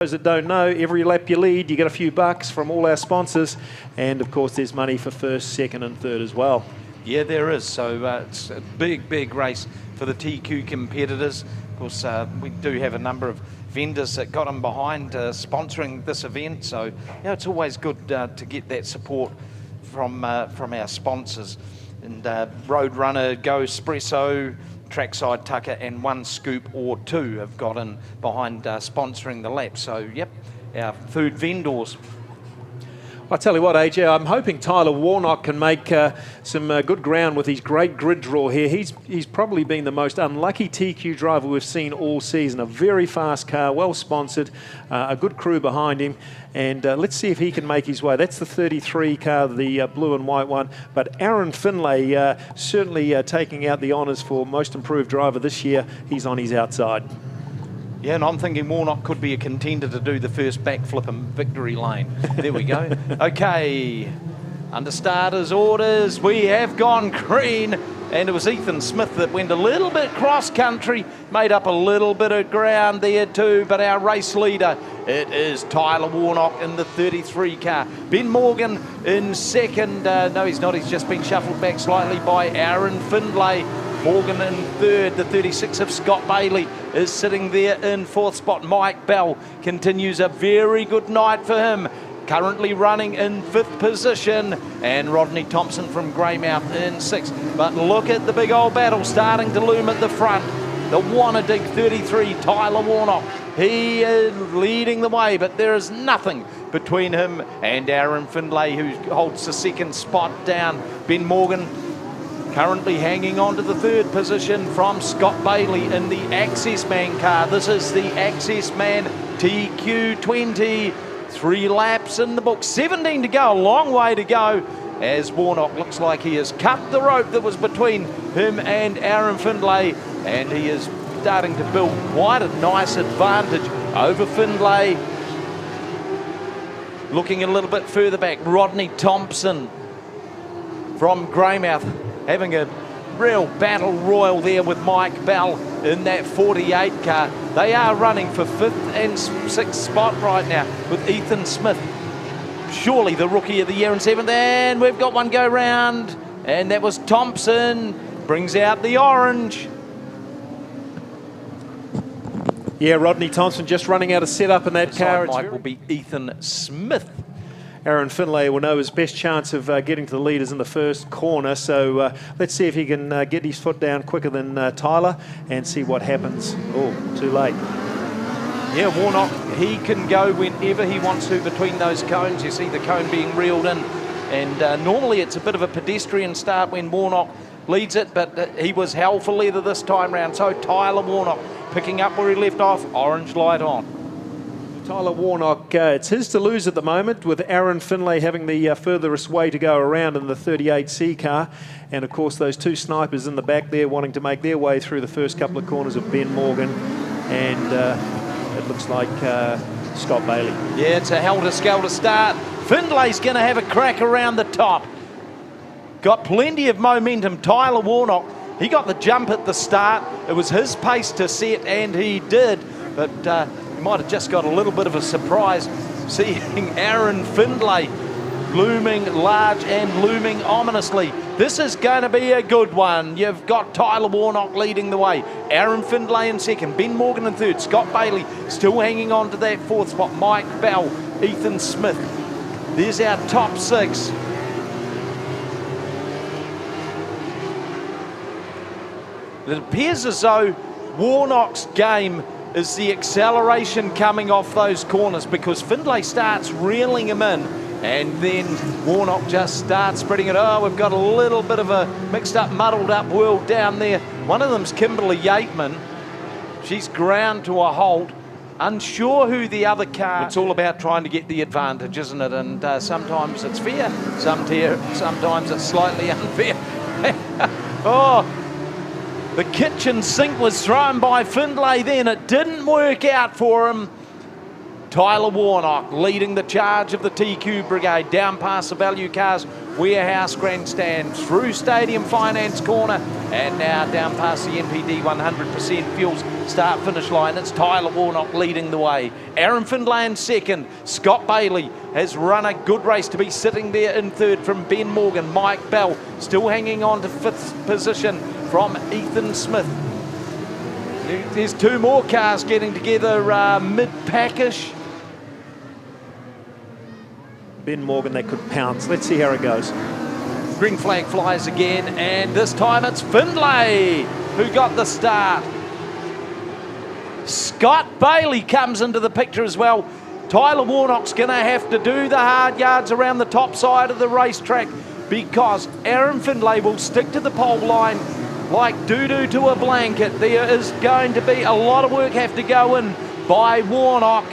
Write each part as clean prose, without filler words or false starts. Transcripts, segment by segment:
Those that don't know, every lap you lead, you get a few bucks from all our sponsors. And of course, there's money for first, second and third as well. Yeah, there is. So it's a big race for the TQ competitors. Of course, we do have a number of vendors that got them behind sponsoring this event. So, you know, it's always good to get that support from our sponsors. And Roadrunner, Go Espresso, Trackside Tucker and One Scoop or Two have got in behind sponsoring the lap. So, yep, our food vendors. I tell you what, AJ, I'm hoping Tyler Warnock can make some good ground with his great grid draw here. He's probably been the most unlucky TQ driver we've seen all season. A very fast car, well sponsored, a good crew behind him. And let's see if he can make his way. That's the 33 car, the blue and white one. But Aaron Finlay certainly taking out the honours for most improved driver this year. He's on his outside. Yeah, and I'm thinking Warnock could be a contender to do the first backflip in victory lane. There we go. Okay, under starters orders, we have gone green. And it was Ethan Smith that went a little bit cross-country, made up a little bit of ground there too. But our race leader, it is Tyler Warnock in the 33 car. Ben Morgan in second. No, he's not. He's just been shuffled back slightly by Aaron Findlay. Morgan in third. The 36 of Scott Bailey is sitting there in fourth spot. Mike Bell continues a very good night for him. Currently running in fifth position, and Rodney Thompson from Greymouth in sixth. But look at the big old battle starting to loom at the front. The Wannadig 33, Tyler Warnock. He is leading the way, but there is nothing between him and Aaron Findlay, who holds the second spot down. Ben Morgan currently hanging on to the third position from Scott Bailey in the Access Man car. This is the Access Man TQ20. 3 laps in the book, 17 to go, a long way to go, as Warnock looks like he has cut the rope that was between him and Aaron Findlay, and he is starting to build quite a nice advantage over Findlay. Looking a little bit further back, Rodney Thompson from Greymouth having a real battle royal there with Mike Bell in that 48 car. They are running for 5th and 6th spot right now with Ethan Smith, surely the rookie of the year in 7th. And we've got one go round, and that was Thompson, brings out the orange. Yeah, Rodney Thompson just running out of setup in that car. Mike will be Ethan Smith. Aaron Finlay will know his best chance of getting to the leaders in the first corner. So let's see if he can get his foot down quicker than Tyler and see what happens. Oh, too late. Yeah, Warnock, he can go whenever he wants to between those cones. You see the cone being reeled in. And normally it's a bit of a pedestrian start when Warnock leads it, but he was hell for leather this time round. So Tyler Warnock picking up where he left off, orange light on. Tyler Warnock, it's his to lose at the moment, with Aaron Finlay having the furthest way to go around in the 38C car. And of course those two snipers in the back there wanting to make their way through the first couple of corners of Ben Morgan and it looks like Scott Bailey. Yeah, it's a helter-skelter start. Findlay's going to have a crack around the top. Got plenty of momentum. Tyler Warnock, he got the jump at the start. It was his pace to set, and he did. But might have just got a little bit of a surprise seeing Aaron Findlay looming large and looming ominously. This is going to be a good one. You've got Tyler Warnock leading the way, Aaron Findlay in second, Ben Morgan in third, Scott Bailey still hanging on to that fourth spot, Mike Bell, Ethan Smith. There's our top 6. It appears as though Warnock's game is the acceleration coming off those corners, because Findlay starts reeling him in and then Warnock just starts spreading it. Oh, we've got a little bit of a mixed up, muddled up world down there. One of them's Kimberly Yateman. She's ground to a halt, unsure who the other car. It's all about trying to get the advantage, isn't it? And sometimes it's fair, sometimes it's slightly unfair. Oh, the kitchen sink was thrown by Findlay then. It didn't work out for him. Tyler Warnock leading the charge of the TQ brigade down past the value cars. Warehouse Grandstand, through Stadium Finance Corner, and now down past the NPD 100% Fuels start-finish line. It's Tyler Warnock leading the way. Aaron Findlay in second. Scott Bailey has run a good race to be sitting there in third from Ben Morgan. Mike Bell still hanging on to fifth position from Ethan Smith. There's two more cars getting together mid-packish. Ben Morgan, they could pounce. Let's see how it goes. Green flag flies again, and this time it's Findlay who got the start. Scott Bailey comes into the picture as well. Tyler Warnock's going to have to do the hard yards around the top side of the racetrack because Aaron Findlay will stick to the pole line like doo-doo to a blanket. There is going to be a lot of work have to go in by Warnock.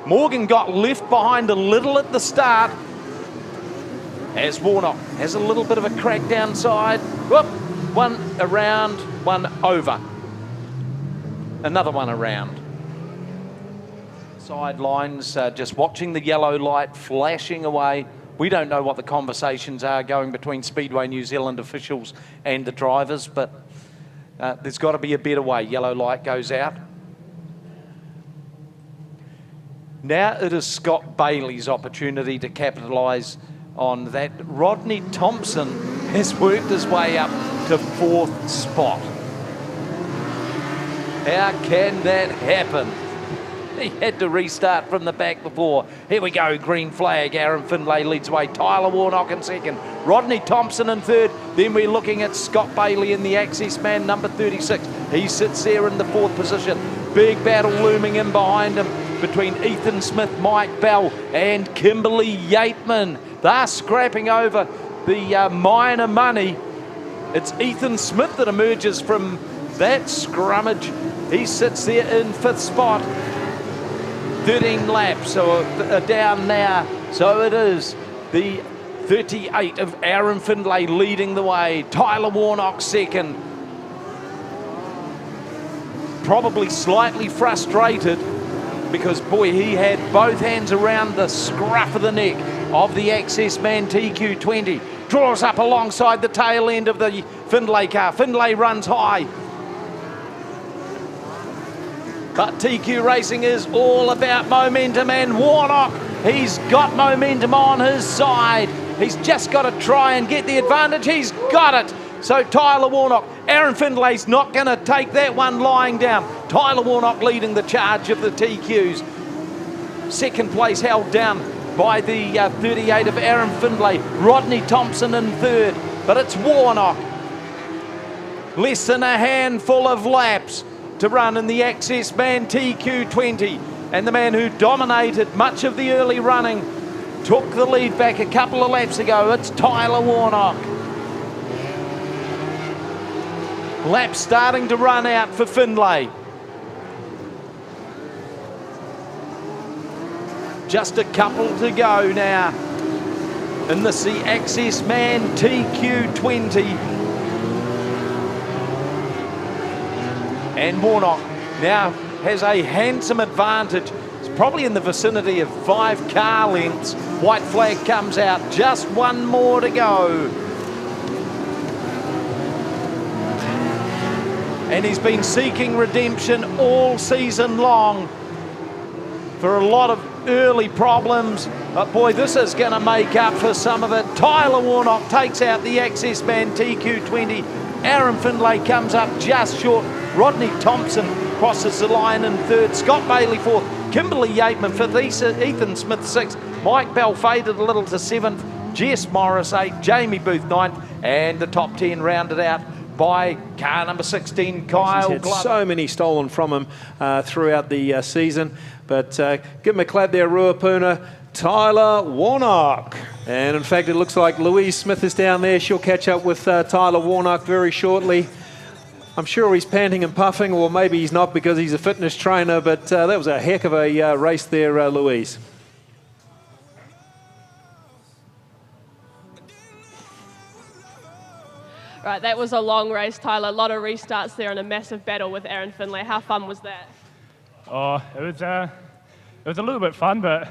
Morgan got left behind a little at the start as Warnock has a little bit of a crack downside. Whoop, one around, one over. Another one around. Sidelines, just watching the yellow light flashing away. We don't know what the conversations are going between Speedway New Zealand officials and the drivers, but there's got to be a better way. Yellow light goes out. Now it is Scott Bailey's opportunity to capitalise on that. Rodney Thompson has worked his way up to fourth spot. How can that happen? He had to restart from the back before. Here we go, green flag. Aaron Findlay leads away. Tyler Warnock in second. Rodney Thompson in third. Then we're looking at Scott Bailey in the Access Man, number 36. He sits there in the fourth position. Big battle looming in behind him between Ethan Smith, Mike Bell and Kimberly Yateman. They're scrapping over the minor money. It's Ethan Smith that emerges from that scrummage. He sits there in fifth spot. 13 laps, so down now. So it is the 38 of Aaron Findlay leading the way. Tyler Warnock second. Probably slightly frustrated because, boy, he had both hands around the scruff of the neck of the Access Man TQ20. Draws up alongside the tail end of the Findlay car. Findlay runs high. But TQ Racing is all about momentum, and Warnock, he's got momentum on his side. He's just got to try and get the advantage. He's got it. So Tyler Warnock, Aaron Findlay's not going to take that one lying down. Tyler Warnock leading the charge of the TQs. Second place held down by the 38 of Aaron Findlay. Rodney Thompson in third, but it's Warnock. Less than a handful of laps to run in the Access Man TQ20, and the man who dominated much of the early running took the lead back a couple of laps ago. It's Tyler Warnock. Lap starting to run out for Findlay. Just a couple to go now in this the Access Man TQ20. And Warnock now has a handsome advantage. It's probably in the vicinity of 5 car lengths. White flag comes out, just one more to go. And he's been seeking redemption all season long for a lot of early problems. But boy, this is going to make up for some of it. Tyler Warnock takes out the Access Man TQ20. Aaron Findlay comes up just short. Rodney Thompson crosses the line in third. Scott Bailey fourth. Kimberly Yateman fifth. Ethan Smith sixth. Mike Bell faded a little to seventh. Jess Morris eighth. Jamie Booth ninth. And the top 10 rounded out by car number 16, Kyle He's had Glover. so many stolen from him throughout the season. But give him a clap there, Ruapuna. Tyler Warnock. And in fact, it looks like Louise Smith is down there. She'll catch up with Tyler Warnock very shortly. I'm sure he's panting and puffing, or maybe he's not because he's a fitness trainer, but that was a heck of a race there, Louise. Right, that was a long race, Tyler. A lot of restarts there and a massive battle with Aaron Findlay. How fun was that? Oh, it was a little bit fun, but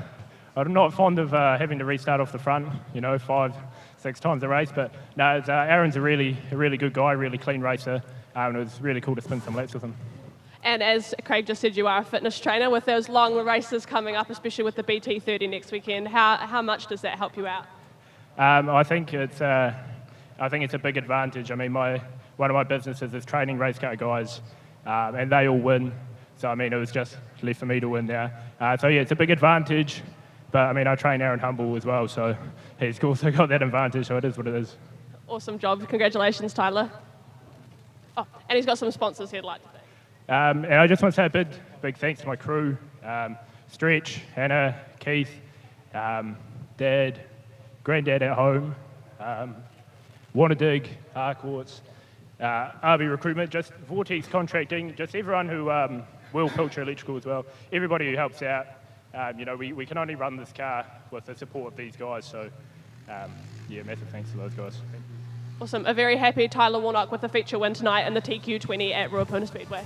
I'm not fond of having to restart off the front, 5, 6 times a race, but no, Aaron's a really good guy, really clean racer, and it was really cool to spin some laps with him. And as Craig just said, you are a fitness trainer. With those long races coming up, especially with the BT30 next weekend, how much does that help you out? I think it's a big advantage. I mean, one of my businesses is training race car guys, and they all win. So I mean, it was just left for me to win now. So yeah, it's a big advantage. But I mean, I train Aaron Humble as well, so he's also got that advantage. So it is what it is. Awesome job! Congratulations, Tyler. Oh, and he's got some sponsors he'd like to thank. And I just want to say a big thanks to my crew, Stretch, Hannah, Keith, Dad, Granddad at home, Wannadig, Harcourts, RB Recruitment, just Vortex Contracting, just everyone who, Will Culture Electrical as well, everybody who helps out. We can only run this car with the support of these guys, so massive thanks to those guys. Awesome. A very happy Tyler Warnock with the feature win tonight in the TQ20 at Ruapuna Speedway.